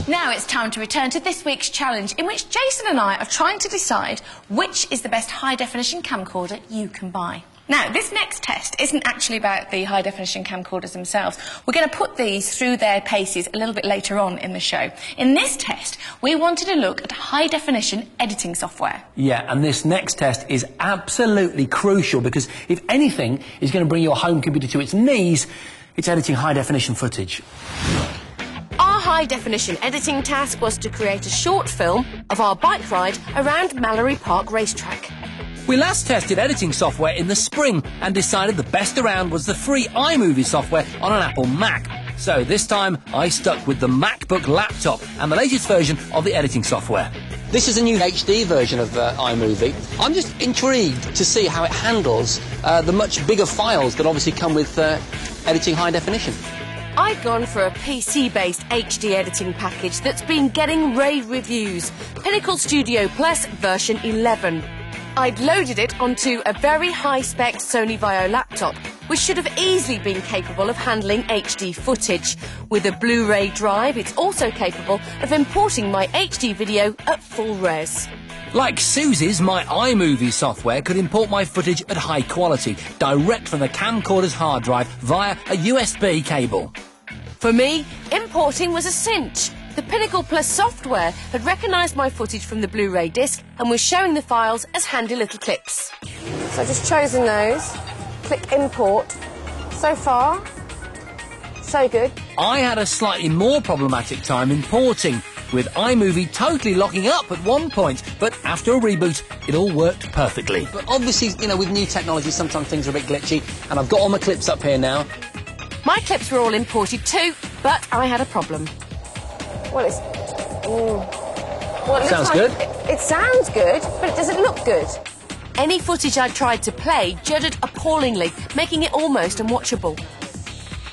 Now it's time to return to this week's challenge, in which Jason and I are trying to decide which is the best high-definition camcorder you can buy. Now, this next test isn't actually about the high-definition camcorders themselves. We're going to put these through their paces a little bit later on in the show. In this test, we wanted to look at high-definition editing software. Yeah, and this next test is absolutely crucial because if anything is going to bring your home computer to its knees, it's editing high-definition footage. Our high-definition editing task was to create a short film of our bike ride around Mallory Park racetrack. We last tested editing software in the spring and decided the best around was the free iMovie software on an Apple Mac. So this time I stuck with the Macbook laptop and the latest version of the editing software. This is a new HD version of iMovie. I'm just intrigued to see how it handles the much bigger files that obviously come with editing high definition. I've gone for a PC-based HD editing package that's been getting rave reviews. Pinnacle Studio Plus version 11. I'd loaded it onto a very high-spec Sony Vaio laptop, which should have easily been capable of handling HD footage. With a Blu-ray drive, it's also capable of importing my HD video at full res. Like Susie's, my iMovie software could import my footage at high quality, direct from the camcorder's hard drive via a USB cable. For me, importing was a cinch. The Pinnacle Plus software had recognised my footage from the Blu-ray disc and was showing the files as handy little clips. So I've just chosen those, click import. So far, so good. I had a slightly more problematic time importing, with iMovie totally locking up at one point, but after a reboot, it all worked perfectly. But obviously, you know, with new technology, sometimes things are a bit glitchy, and I've got all my clips up here now. My clips were all imported too, but I had a problem. Well, it's... Well, it sounds looks like good. It sounds good, but it doesn't look good. Any footage I tried to play juddered appallingly, making it almost unwatchable.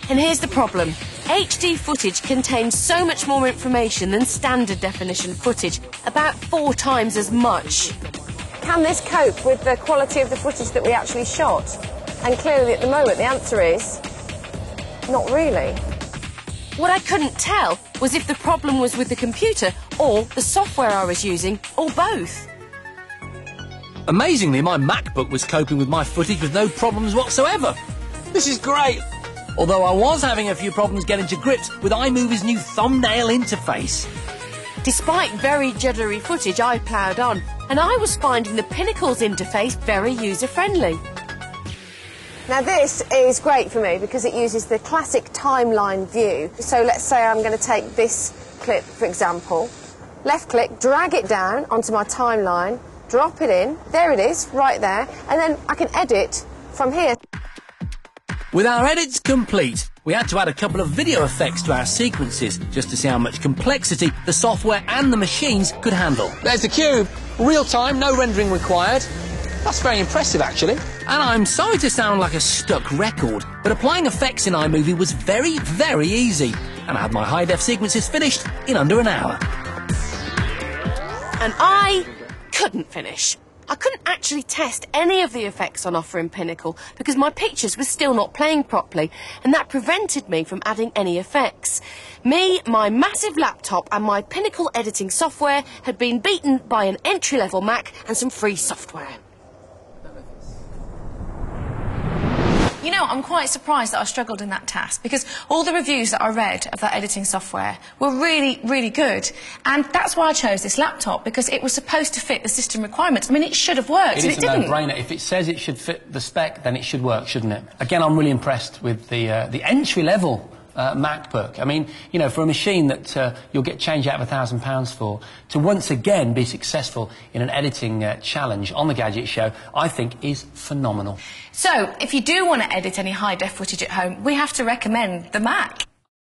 And here's the problem. HD footage contains so much more information than standard definition footage, about 4 times as much. Can this cope with the quality of the footage that we actually shot? And clearly, at the moment, the answer is... not really. What I couldn't tell was if the problem was with the computer or the software I was using, or both. Amazingly, my MacBook was coping with my footage with no problems whatsoever. This is great! Although I was having a few problems getting to grips with iMovie's new thumbnail interface. Despite very juddery footage, I ploughed on, and I was finding the Pinnacle's interface very user-friendly. Now this is great for me because it uses the classic timeline view. So let's say I'm going to take this clip, for example, left click, drag it down onto my timeline, drop it in, there it is, right there, and then I can edit from here. With our edits complete, we had to add a couple of video effects to our sequences just to see how much complexity the software and the machines could handle. There's the cube, real time, no rendering required. That's very impressive, actually. And I'm sorry to sound like a stuck record, but applying effects in iMovie was very, very easy. And I had my high-def sequences finished in under an hour. And I couldn't finish. I couldn't actually test any of the effects on offer in Pinnacle because my pictures were still not playing properly, and that prevented me from adding any effects. Me, my massive laptop and my Pinnacle editing software had been beaten by an entry-level Mac and some free software. You know, I'm quite surprised that I struggled in that task because all the reviews that I read of that editing software were really, really good. And that's why I chose this laptop, because it was supposed to fit the system requirements. I mean, it should have worked, and it didn't. It's a no-brainer. If it says it should fit the spec, then it should work, shouldn't it? Again, I'm really impressed with the entry-level MacBook. I mean, you know, for a machine that you'll get change out of £1,000 for, to once again be successful in an editing challenge on the Gadget Show, I think is phenomenal. So, if you do want to edit any high-def footage at home, we have to recommend the Mac.